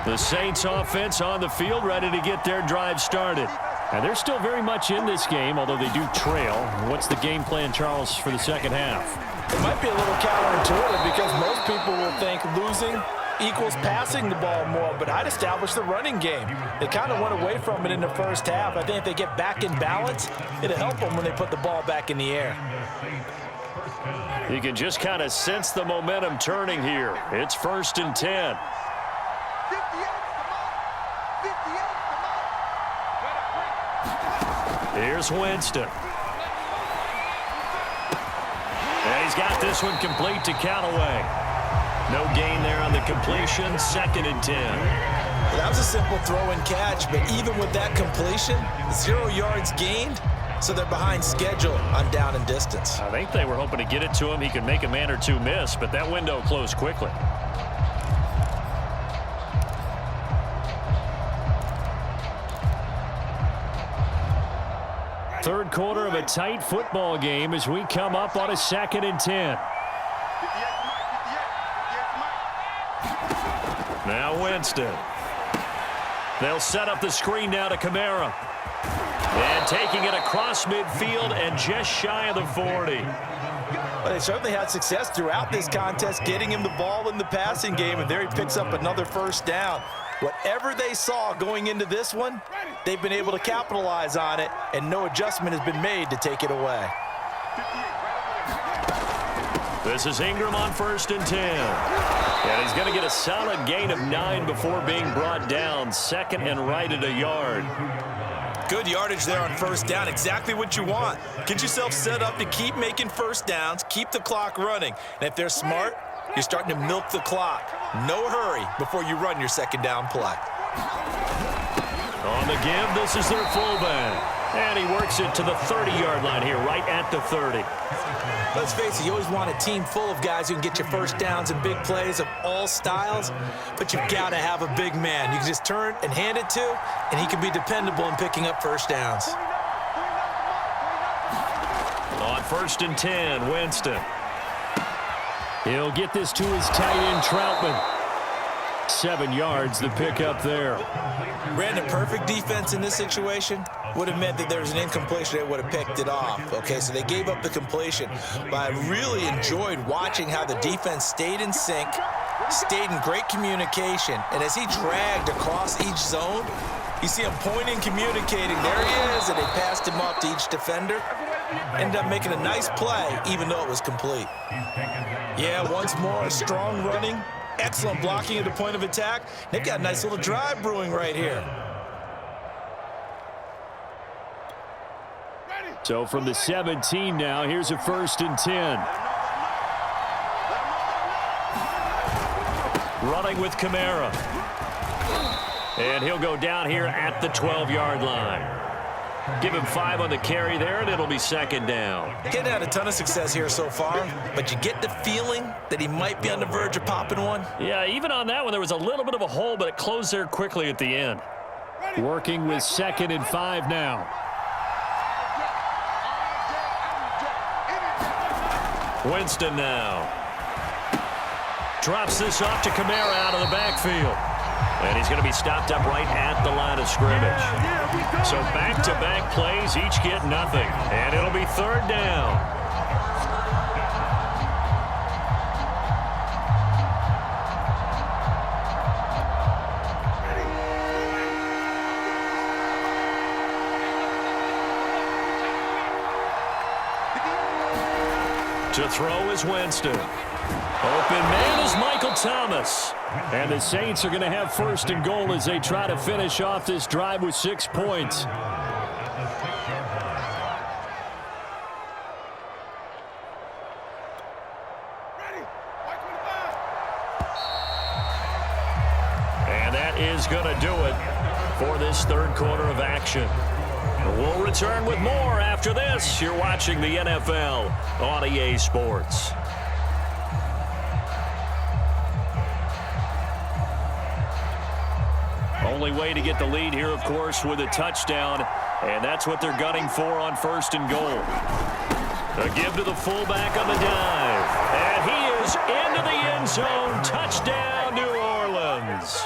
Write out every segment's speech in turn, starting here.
The Saints offense on the field, ready to get their drive started. And they're still very much in this game, although they do trail. What's the game plan, Charles, for the second half? It might be a little counterintuitive because most people will think losing equals passing the ball more, but I'd establish the running game. They kind of went away from it in the first half. I think if they get back in balance, it'll help them when they put the ball back in the air. You can just kind of sense the momentum turning here. It's 1st and 10. Here's Winston. And he's got this one complete to Callaway. No gain there on the completion. 2nd and 10. Well, that was a simple throw and catch, but even with that completion, 0 yards gained, so they're behind schedule on down and distance. I think they were hoping to get it to him. He could make a man or two miss, but that window closed quickly. Third quarter of a tight football game as we come up on a 2nd and 10. Now Winston. They'll set up the screen now to Kamara. And taking it across midfield and just shy of the 40. Well, they certainly had success throughout this contest, getting him the ball in the passing game, and there he picks up another first down. Whatever they saw going into this one, they've been able to capitalize on it, and no adjustment has been made to take it away. This is Ingram on 1st and 10. And he's going to get a solid gain of 9 before being brought down. 2nd and right at a yard. Good yardage there on first down. Exactly what you want. Get yourself set up to keep making first downs, keep the clock running. And if they're smart, you're starting to milk the clock. No hurry before you run your second down play. On the give, this is their fullback. And he works it to the 30-yard line here, right at the 30. Let's face it, you always want a team full of guys who can get you first downs and big plays of all styles, but you've got to have a big man you can just turn and hand it to, and he can be dependable in picking up first downs. On 1st and 10, Winston. He'll get this to his tight end, Troutman. 7 yards, the pickup there. Brandon, perfect defense in this situation would have meant that there was an incompletion that would have picked it off. Okay, so they gave up the completion. But I really enjoyed watching how the defense stayed in sync, stayed in great communication, and as he dragged across each zone, you see him pointing, communicating. There he is, and they passed him off to each defender. Ended up making a nice play, even though it was complete. Yeah, once more, strong running, excellent blocking at the point of attack. They've got a nice little drive brewing right here. So from the 17 now, here's a 1st and 10. Running with Kamara. And he'll go down here at the 12-yard line. Give him 5 on the carry there, and it'll be 2nd down. He hadn't had a ton of success here so far, but you get the feeling that he might be on the verge of popping one. Yeah, even on that one, there was a little bit of a hole, but it closed there quickly at the end. Working with 2nd and 5 now. Winston now. Drops this off to Kamara out of the backfield. And he's going to be stopped up right at the line of scrimmage. So back-to-back plays, each get nothing. And it'll be 3rd down. To throw is Winston. Open man is Michael Thomas. And the Saints are going to have 1st and goal as they try to finish off this drive with 6 points. And that is going to do it for this 3rd quarter of action. We'll return with more after this. You're watching the NFL on EA Sports. Only way to get the lead here, of course, with a touchdown, and that's what they're gunning for on 1st and goal. A give to the fullback on the dive, and he is into the end zone. Touchdown, New Orleans.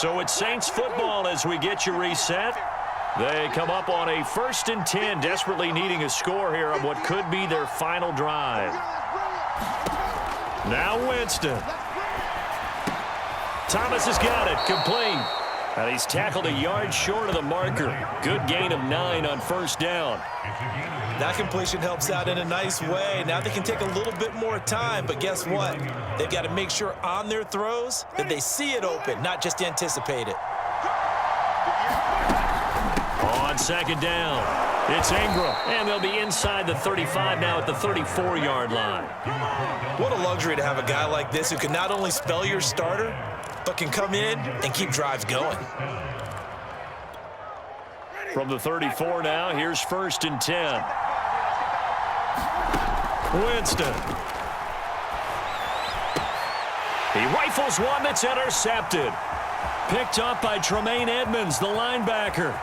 So it's Saints football as we get you reset. They come up on a 1st and 10, desperately needing a score here on what could be their final drive. Now Winston. Thomas has got it, complete. And he's tackled a yard short of the marker. Good gain of 9 on 1st down. That completion helps out in a nice way. Now they can take a little bit more time, but guess what? They've got to make sure on their throws that they see it open, not just anticipate it. On 2nd down, it's Ingram, and they'll be inside the 35 now at the 34-yard line. What a luxury to have a guy like this who can not only spell your starter, but can come in and keep drives going. From the 34 now, here's 1st and 10. Winston. He rifles one that's intercepted. Picked up by Tremaine Edmonds, the linebacker.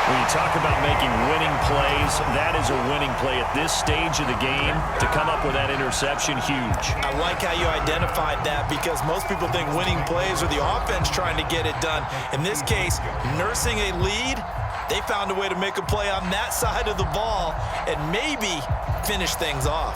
When you talk about making winning plays, that is a winning play at this stage of the game. To come up with that interception, huge. I like how you identified that because most people think winning plays are the offense trying to get it done. In this case, nursing a lead, they found a way to make a play on that side of the ball and maybe finish things off.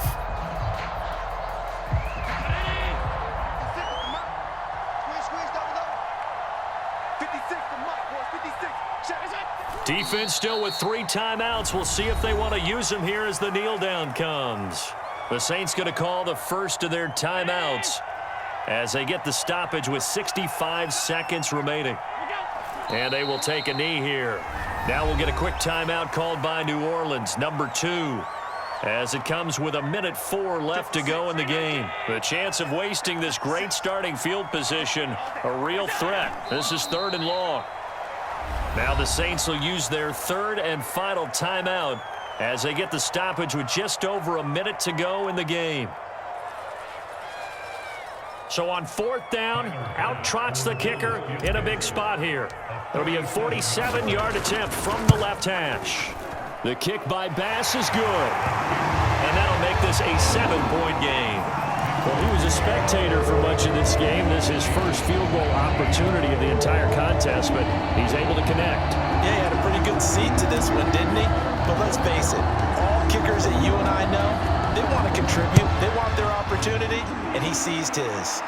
Defense still with 3 timeouts. We'll see if they want to use them here as the kneel down comes. The Saints going to call the first of their timeouts as they get the stoppage with 65 seconds remaining. And they will take a knee here. Now we'll get a quick timeout called by New Orleans, number 2. As it comes with 1:04 left to go in the game. The chance of wasting this great starting field position, a real threat. This is 3rd and long. Now the Saints will use their 3rd and final timeout as they get the stoppage with just over a minute to go in the game. So on 4th down, out trots the kicker in a big spot here. It'll be a 47-yard attempt from the left hash. The kick by Bass is good. And that'll make this a 7-point game. Well, he was a spectator for much of this game. This is his first field goal opportunity of the entire contest, but he's able to connect. Yeah, he had a pretty good seat to this one, didn't he? But let's face it, all kickers that you and I know, they want to contribute. They want their opportunity, and he seized his.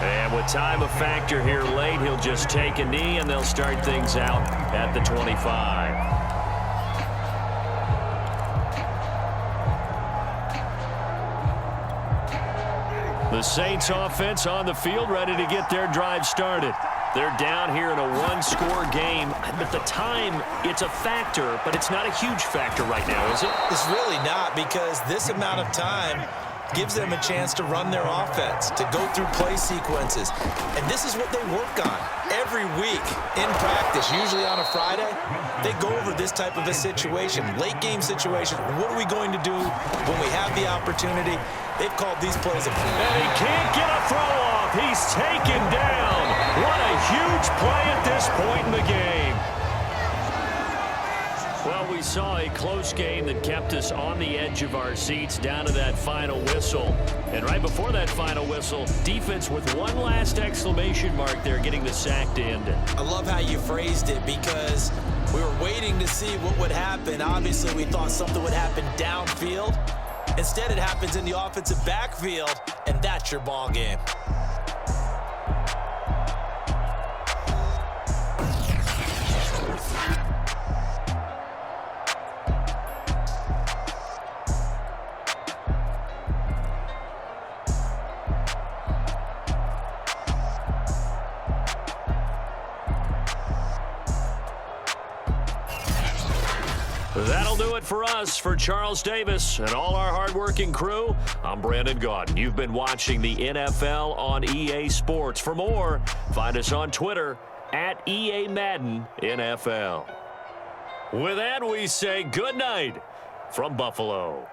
And with time a factor here late, he'll just take a knee, and they'll start things out at the 25. The Saints offense on the field ready to get their drive started. They're down here in a 1-score game. But the time, it's a factor, but it's not a huge factor right now, is it? It's really not because this amount of time gives them a chance to run their offense, to go through play sequences. And this is what they work on every week in practice, usually on a Friday. They go over this type of a situation, late game situation. What are we going to do when we have the opportunity? They've called these plays a play. And he can't get a throw off. He's taken down. What a huge play at this point in the game. Well, we saw a close game that kept us on the edge of our seats down to that final whistle. And right before that final whistle, defense with one last exclamation mark there, getting the sack to end it. I love how you phrased it because we were waiting to see what would happen. Obviously, we thought something would happen downfield. Instead, it happens in the offensive backfield, and that's your ball game. That'll do it for us. For Charles Davis and all our hardworking crew, I'm Brandon Gaudin. You've been watching the NFL on EA Sports. For more, find us on Twitter at EA Madden NFL. With that, we say good night from Buffalo.